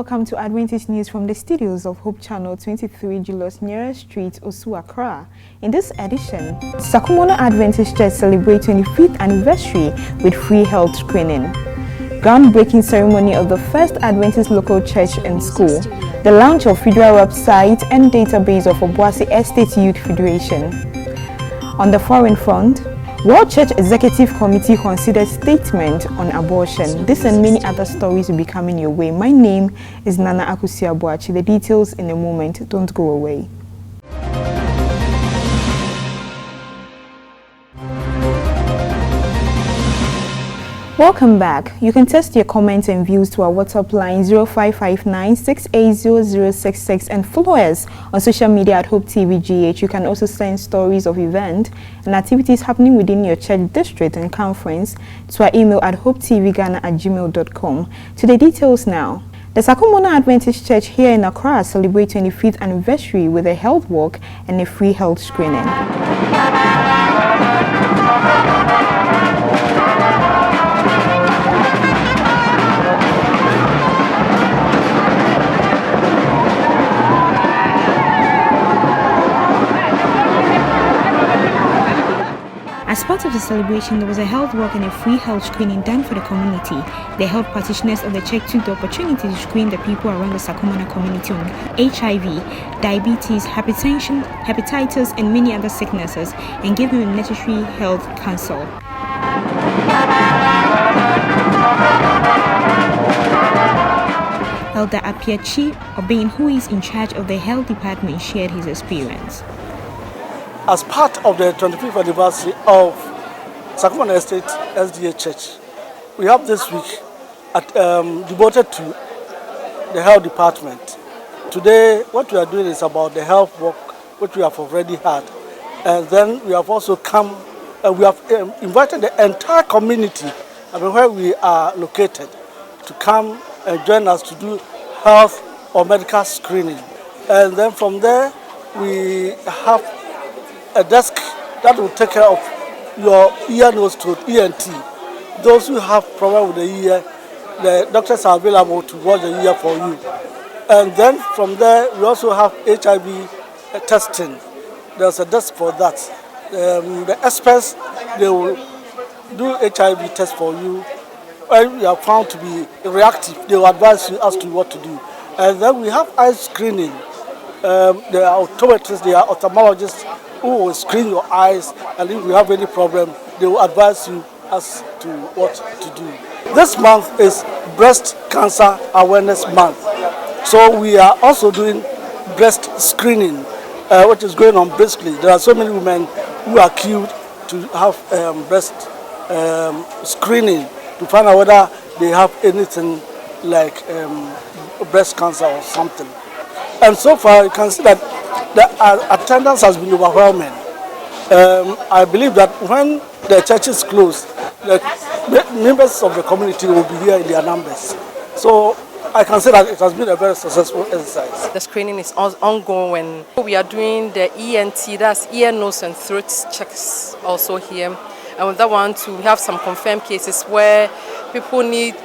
welcome to Adventist News from the studios of Hope Channel 23 Julius Nyerere Street, Osu, Accra. In this edition, Sakumono Adventist Church celebrates 25th anniversary with free health screening. Groundbreaking ceremony of the first Adventist local church and school. The launch of federal website and database of Obuasi Estate Youth Federation. On the foreign front, World Church Executive Committee considered statement on abortion. This and many other stories will be coming your way. My name is Nana Akusiabuachi. The details in a moment. Don't go away. Welcome back. You can text your comments and views to our WhatsApp line 0559-680066 and follow us on social media at Hope TV GH. You can also send stories of events and activities happening within your church district and conference to our email at hopetvghana@gmail.com. To the details now. The Sakumono Adventist Church here in Accra celebrates 25th anniversary with a health walk and a free health screening. As part of the celebration, there was a health walk and a free health screening done for the community. The health practitioners of the church took the opportunity to screen the people around the Sakumono community on HIV, diabetes, hypertension, hepatitis, and many other sicknesses, and gave them the necessary health counsel. Elder Apiachi Obin, who is in charge of the health department, shared his experience. As part of the 25th anniversary of Sakumono Estate SDA Church, we have this week devoted to the health department. Today, what we are doing is about the health walk, which we have already had. And then we have also come, we have invited the entire community, where we are located, to come and join us to do health or medical screening. And then from there, we have a desk that will take care of your ear, nose, throat, ENT. Those who have problem with the ear, the doctors are available to watch the ear for you. And then from there, we also have HIV testing. There's a desk for that. The experts, they will do HIV test for you. When you are found to be reactive, they will advise you as to what to do. And then we have eye screening. There are optometrists, there are ophthalmologists who will screen your eyes, and if you have any problem, they will advise you as to what to do. This month is Breast Cancer Awareness Month. So we are also doing breast screening, which is going on briskly. There are so many women who are queued to have breast screening to find out whether they have anything like breast cancer or something. And so far, you can see that the attendance has been overwhelming. I believe that when the churches close, the members of the community will be here in their numbers. So I can say that it has been a very successful exercise. The screening is ongoing. We are doing the ENT, that's ear, nose, and throat checks also here. And with that one too, we have some confirmed cases where people need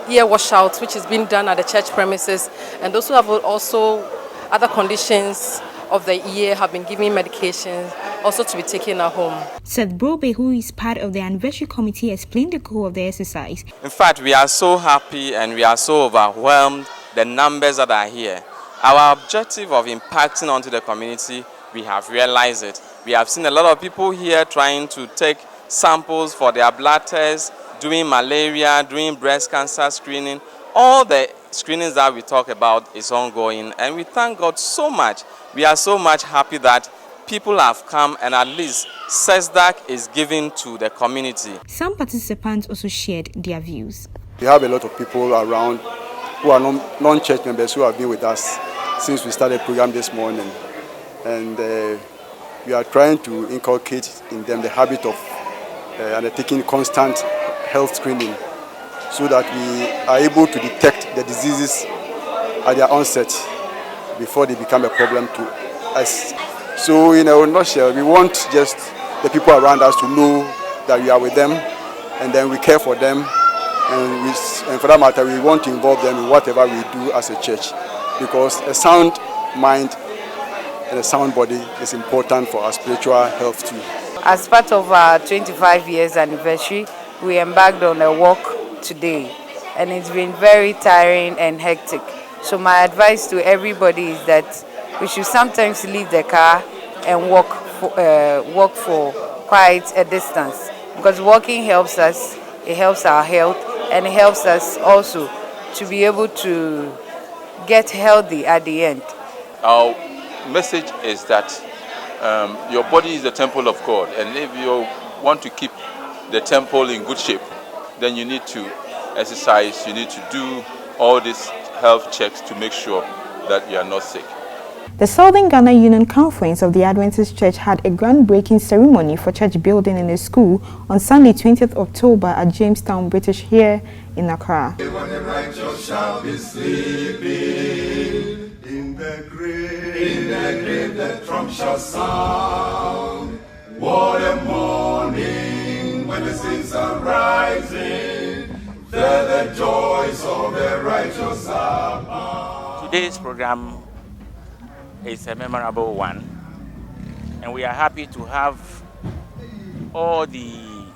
ear washout, which is being done at the church premises, and those who have also other conditions of the ear have been given medication also to be taken at home. Seth Brobe, who is part of the anniversary committee, explained the goal of the exercise. In fact, we are so happy and we are so overwhelmed the numbers that are here. Our objective of impacting onto the community, we have realized it. We have seen a lot of people here trying to take samples for their blood tests, doing malaria, doing breast cancer screening. All the screenings that we talk about is ongoing, and we thank God so much. We are so much happy that people have come and at least SESDAC is given to the community. Some participants also shared their views. We have a lot of people around who are non-church members who have been with us since we started the program this morning. And we are trying to inculcate in them the habit of undertaking constant health screening so that we are able to detect the diseases at their onset before they become a problem to us. So in a nutshell, we want just the people around us to know that we are with them and then we care for them and for that matter, we want to involve them in whatever we do as a church, because a sound mind and a sound body is important for our spiritual health too. As part of our 25 years anniversary, we embarked on a walk today, and it's been very tiring and hectic. So my advice to everybody is that we should sometimes leave the car and walk for quite a distance, because walking helps us, it helps our health, and it helps us also to be able to get healthy at the end. Our message is that your body is the temple of God, and if you want to keep the temple in good shape, then you need to exercise, you need to do all these health checks to make sure that you are not sick. The Southern Ghana Union Conference of the Adventist Church had a groundbreaking ceremony for church building in a school on Sunday 20th October at Jamestown, British, here in Accra. When the righteous shall be sleeping in the grave the trump shall sound. What a morning when the saints are rising, there the joys of the righteous are bound. Today's program is a memorable one, and we are happy to have all the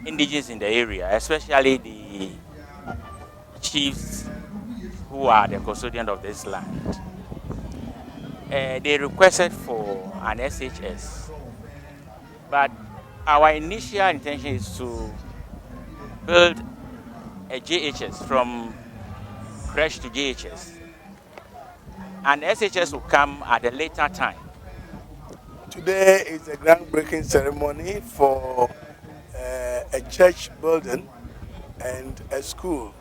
indigenous in the area, especially the chiefs who are the custodian of this land. They requested for an SHS, but our initial intention is to build a JHS from creche to JHS. And SHS will come at a later time. Today is a groundbreaking ceremony for a church building and a school.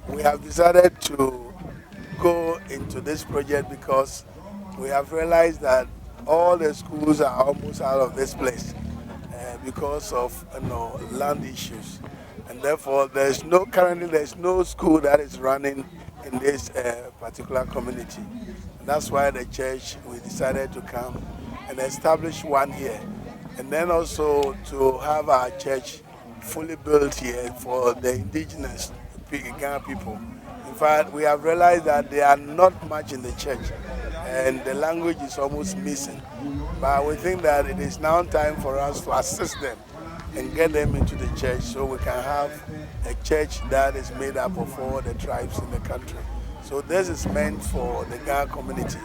We have decided to go into this project because we have realized that all the schools are almost out of this place because of land issues, and therefore currently there's no school that is running in this particular community. And that's why the church, we decided to come and establish one here, and then also to have our church fully built here for the indigenous Ghana people. In fact, we have realized that they are not much in the church and the language is almost missing. But we think that it is now time for us to assist them and get them into the church so we can have a church that is made up of all the tribes in the country. So this is meant for the Ghana community.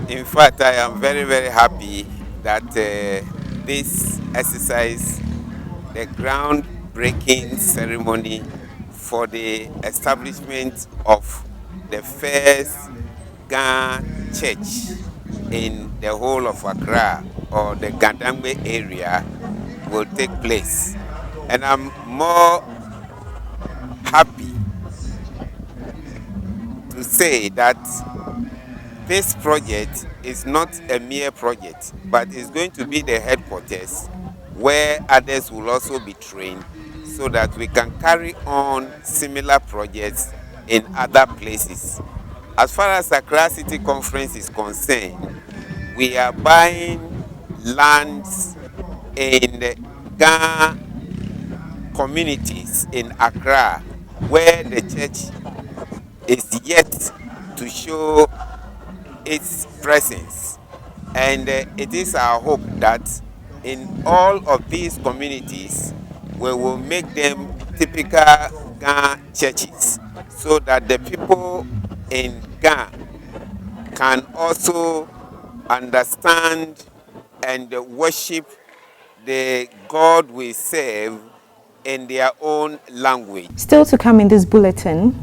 In fact, I am very, very happy that this exercise, the groundbreaking ceremony for the establishment of the first Ghana church in the whole of Accra or the Gandangbe area will take place. And I'm more happy to say that this project is not a mere project, but it's going to be the headquarters where others will also be trained so that we can carry on similar projects in other places. As far as the Accra City Conference is concerned, we are buying lands in the Ghana communities in Accra where the church is yet to show its presence. And it is our hope that in all of these communities, we will make them typical Ghana churches so that the people in Ghana can also understand and worship the God we serve in their own language. Still to come in this bulletin,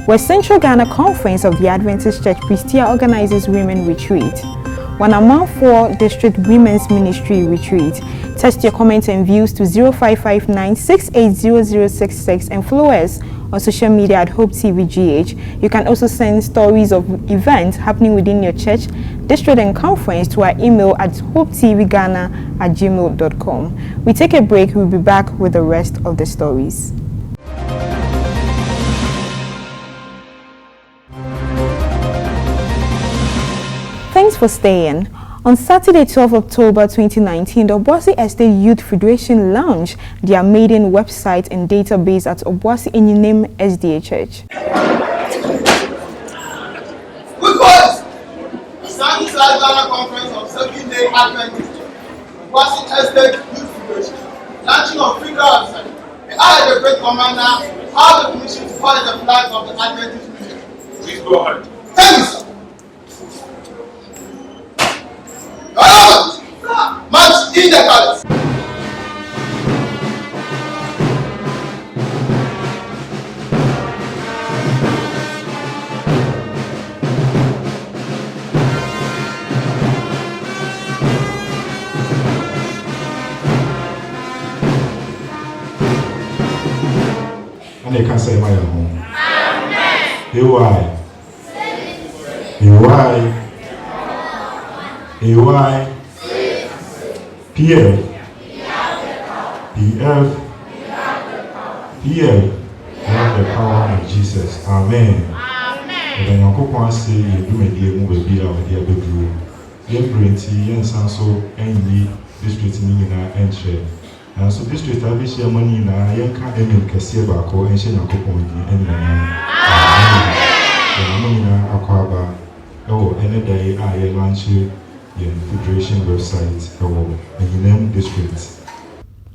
West Central Ghana Conference of the Adventist Church PRESTEA organizes Women Retreat. WAMANAFOUR District Women's Ministry Retreat. Text your comments and views to 0559 680066 and follow us on social media at Hope TV GH. You can also send stories of events happening within your church, district and conference to our email at hopetvghana@gmail.com. We take a break. We'll be back with the rest of the stories. Thanks for staying. On Saturday, 12 October 2019, the Obuasi Estate Youth Federation launched their maiden website and database at Obuasi Enyinem SDA Church. Good boys! Sunday Ghana Conference of 7-day Adventist, Obuasi Estate Youth Federation, launching of figure outside. I, the great commander, have the permission to hoist the flag of the Adventist mission. Please go ahead. Thank you, sir. March in the palace. And they can say, my home. Amen. AY. PL. We have the power of Jesus. Amen. And then you go and say, you do make the move a bit of the other blue. Your brain, and so any district in our entry. And so district, I wish your money in a young can't see back or ancient coupon and Aquaba. Oh, any day I launch the Federation website and name districts.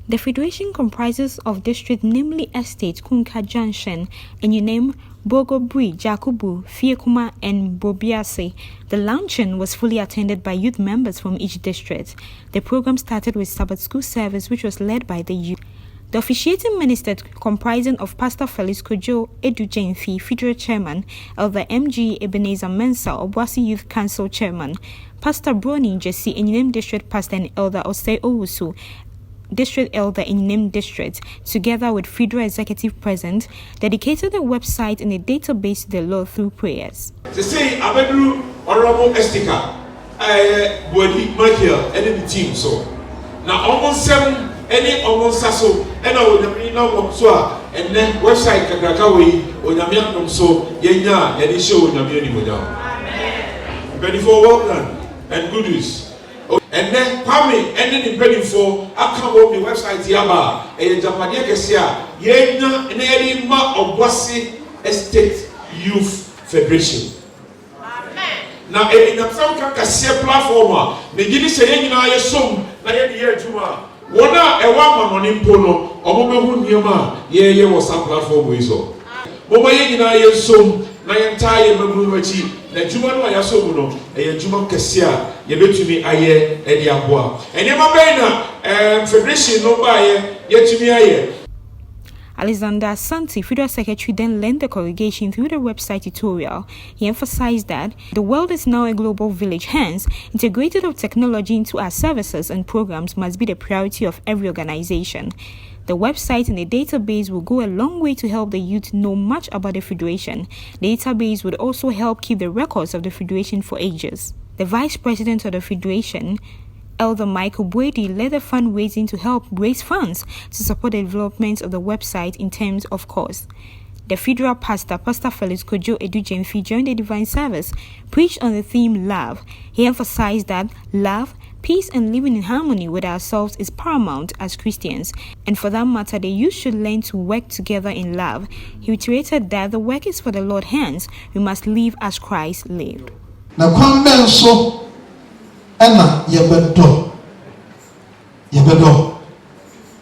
The Federation comprises of districts namely Estate, Kunka Junction, and you name Bogobri, Jakubu, Fiekuma, and Bobiase. The launching was fully attended by youth members from each district. The program started with Sabbath school service, which was led by the youth. The officiating minister, comprising of Pastor Felix Kojo Edujenfi, Federal Chairman, Elder M.G. Ebenezer Mensah, Obuasi Youth Council Chairman, Pastor Brony Jesse, Enyinem District Pastor, and Elder Osei Owusu, District Elder in Enyinem District, together with Federal Executive President, dedicated the website and a database to the Lord through prayers. To say, Abedru Honorable Estika, Bodi Michael, and the team so. Now, almost 7, any almost sasso, and I would have been and then website Kakrakawi, or Yamian so, Yenya, and show Yamiani Moda. Ready for well done and good news. And then Kwame ended in penny for I come on the website Yaba and Japadia Kesia Yena and Eddie Ma Obuasi Estate Youth Federation. Now in a some Kasia platform, the Gini saying I assume that year Juma. Wona e wa ma no nimpono omobe hu niema ye was some platform we so. Boba ye nyina ye som na ye ntaye maguru machi na juma no ya so no e juma kesia ye betumi aye e di aboa enema be na federation no ba ye yetumi aye. Alexander Asante, Federal Secretary, then led the congregation through the website tutorial. He emphasized that the world is now a global village, hence, integrated of technology into our services and programs must be the priority of every organization. The website and the database will go a long way to help the youth know much about the Federation. The database would also help keep the records of the Federation for ages. The Vice President of the Federation, Elder Michael Bwedi, led the fundraising to help raise funds to support the development of the website in terms of cost. The federal pastor, Pastor Felix Kojo Edujenfi, during the divine service, preached on the theme love. He emphasized that love, peace, and living in harmony with ourselves is paramount as Christians, and for that matter, the youth should learn to work together in love. He reiterated that the work is for the Lord's hands. We must live as Christ lived. Ena yebedo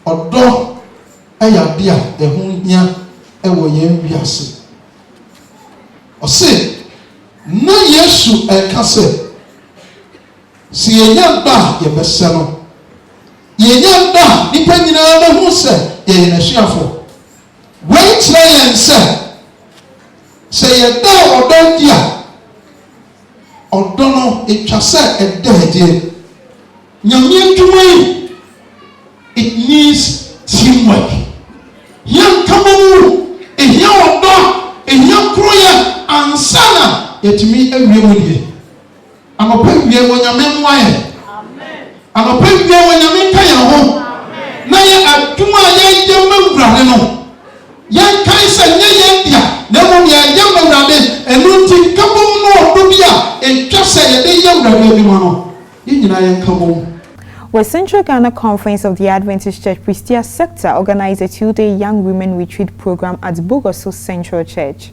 odo ayadia ehunya ewo yen wiase ose na Yesu ekase si yenya ba yebese no yenya ba nipa nyina na hu se ye na suafo wen kire yen se yeda odo dia odono etwase edede nyame dwuma it needs teamwork yan kamamu ehia odo ehia kroya ansana yetimi awie mu die anopa wie wo nyame nwaye amen anopa wie wo nyame kaya ho na ye adwuma ye mawurade no yan kan se nye ye dia na mo ye mawurade enunti kamamu no odo bia etwase yede ye wurade bi mo no West Central Ghana Conference of the Adventist Church PRESTEA sector organized a 2-day young women retreat program at Bogoso Central Church.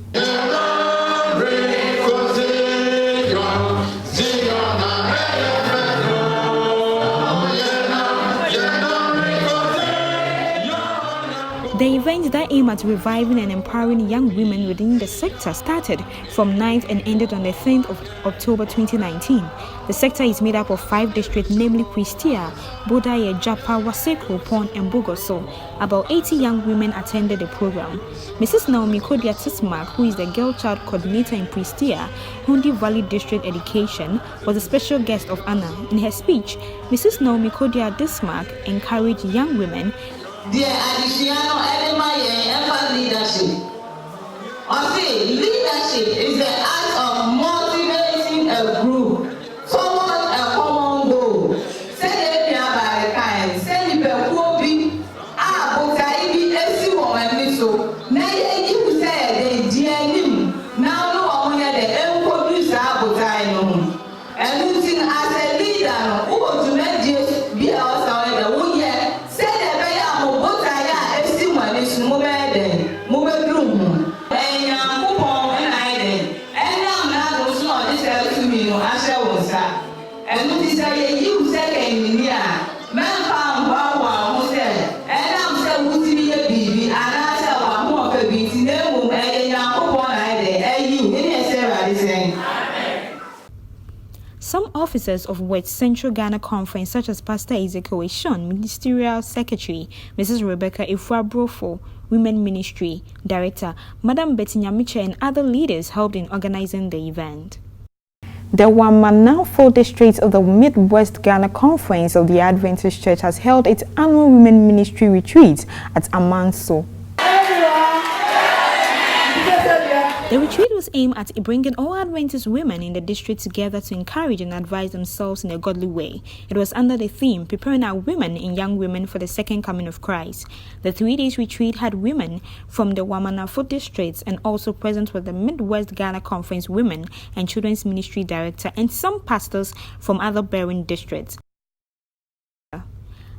The event that aimed at reviving and empowering young women within the sector started from 9th and ended on the 10th of October 2019. The sector is made up of 5 districts, namely PRESTEA, Bodaye, Japa, Waseko, Pon, and Bogoso. About 80 young women attended the program. Mrs. Naomi Kodia Tismark, who is the girl child coordinator in PRESTEA, Hundi Valley District Education, was a special guest of honor. In her speech, Mrs. Naomi Kodia Tismark encouraged young women the additional element of leadership. Leadership is the act of motivating a group towards a common goal. Say the kind, say the Kobi, Botaibi, Esi woman, so now you say the DNU. Now no one the producer Botaino. And losing as a leader, who to make this be also the one year. Some officers of West Central Ghana Conference, such as Pastor Ezekiel Eshon, Ministerial Secretary, Mrs. Rebecca Ifua-Brofo, Women Ministry Director, Madam Betty Nyamiche, and other leaders helped in organizing the event. The WAMANAFOUR district of the Midwest Ghana Conference of the Adventist Church has held its annual Women Ministry retreat at Amanso. The retreat was aimed at bringing all Adventist women in the district together to encourage and advise themselves in a godly way. It was under the theme, Preparing Our Women and Young Women for the Second Coming of Christ. The 3-day retreat had women from the WAMANAFOUR districts and also present with the Midwest Ghana Conference Women and Children's Ministry Director and some pastors from other bearing districts.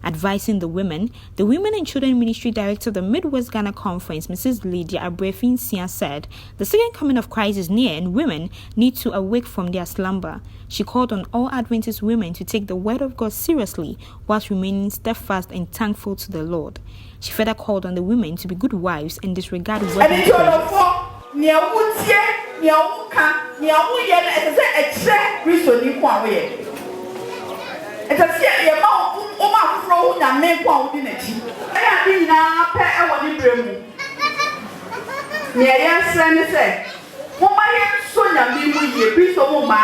Advising the Women and Children Ministry Director of the Midwest Ghana Conference, Mrs. Lydia Abrefin-Sia, said, the second coming of Christ is near and women need to awake from their slumber. She called on all Adventist women to take the word of God seriously whilst remaining steadfast and thankful to the Lord. She further called on the women to be good wives and disregard wedding presents. It's a throw na make one within a cheap. I did not pay a one in Bremu. Yes, and say, for my son, I mean, we ye, Bristol Moma.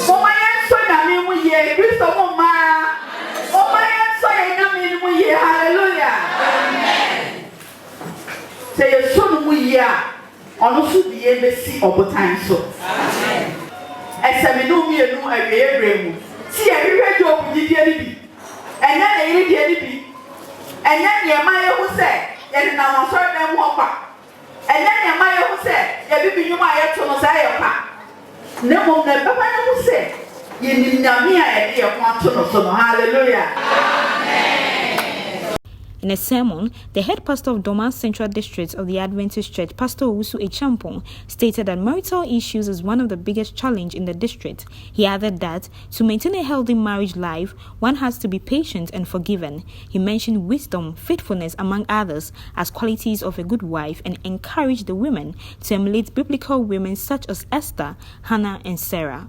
For my son, I mean, we ye, Bristol Moma. For my son, I mean, we ye, hallelujah. Say a son, we ye, also the embassy of the time so. As I know me, I know a Bremu. See, every radio with the and then they did it. And then your mother who said, and now I'm sorry, them walk back. And then your mother who said, you might to Messiah. No one never who said, you need not me, I want to know. Hallelujah. In a sermon, the head pastor of Doma Central District of the Adventist Church, Pastor Owusu Echampong, stated that marital issues is one of the biggest challenges in the district. He added that to maintain a healthy marriage life, one has to be patient and forgiving. He mentioned wisdom, faithfulness, among others, as qualities of a good wife and encouraged the women to emulate biblical women such as Esther, Hannah, and Sarah.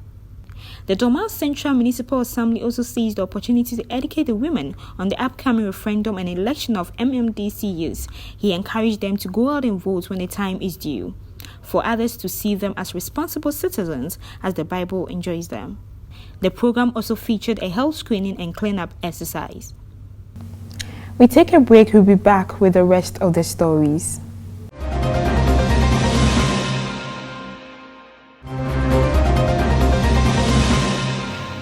The Doma Central Municipal Assembly also seized the opportunity to educate the women on the upcoming referendum and election of MMDC youths. He encouraged them to go out and vote when the time is due, for others to see them as responsible citizens as the Bible enjoins them. The program also featured a health screening and clean-up exercise. We take a break. We'll be back with the rest of the stories.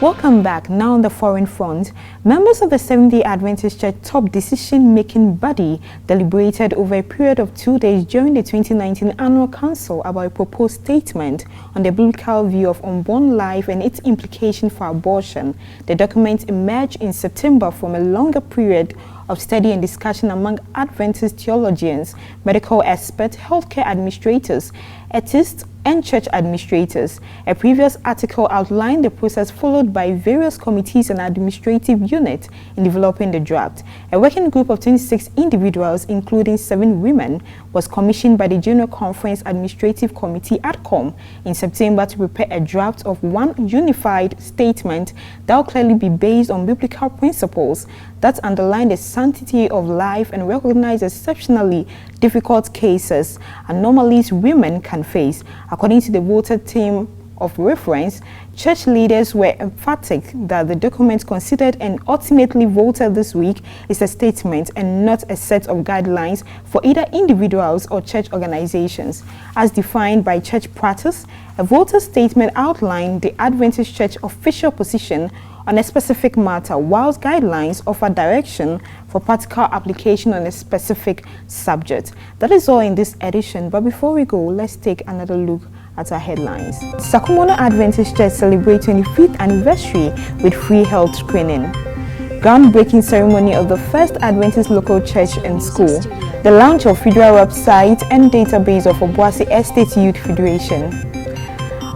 Welcome back. Now on the foreign front, members of the Seventh-day Adventist Church top decision-making body deliberated over a period of 2 days during the 2019 Annual Council about a proposed statement on the biblical view of unborn life and its implication for abortion. The document emerged in September from a longer period of study and discussion among Adventist theologians, medical experts, healthcare administrators, ethicists, and church administrators. A previous article outlined the process followed by various committees and administrative units in developing the draft. A working group of 26 individuals, including 7 women, was commissioned by the General Conference Administrative Committee (ADCOM) in September to prepare a draft of one unified statement that will clearly be based on biblical principles that underline the sanctity of life and recognize exceptionally difficult cases, anomalies women can face. According to the voted team of reference, church leaders were emphatic that the document considered and ultimately voted this week is a statement and not a set of guidelines for either individuals or church organizations. As defined by church practice, a voter statement outlined the Adventist Church official position on a specific matter, whilst guidelines offer direction for practical application on a specific subject. That is all in this edition, but before we go, let's take another look at our headlines. Sakumono Adventist Church celebrates 25th anniversary with free health screening. Groundbreaking ceremony of the first Adventist local church and school. The launch of federal website and database of Obuasi Estate Youth Federation.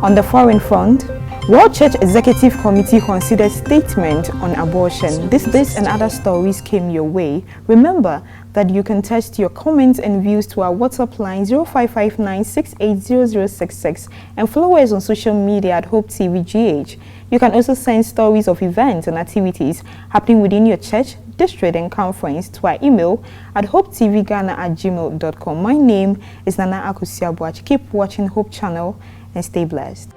On the foreign front, World Church Executive Committee considered statement on abortion. This and other stories came your way. Remember that you can text your comments and views to our WhatsApp line 0559680066 and follow us on social media at Hope TV GH. You can also send stories of events and activities happening within your church, district and conference to our email at hopetvghana@gmail.com. My name is Nana Akusiabuach. Keep watching Hope Channel and stay blessed.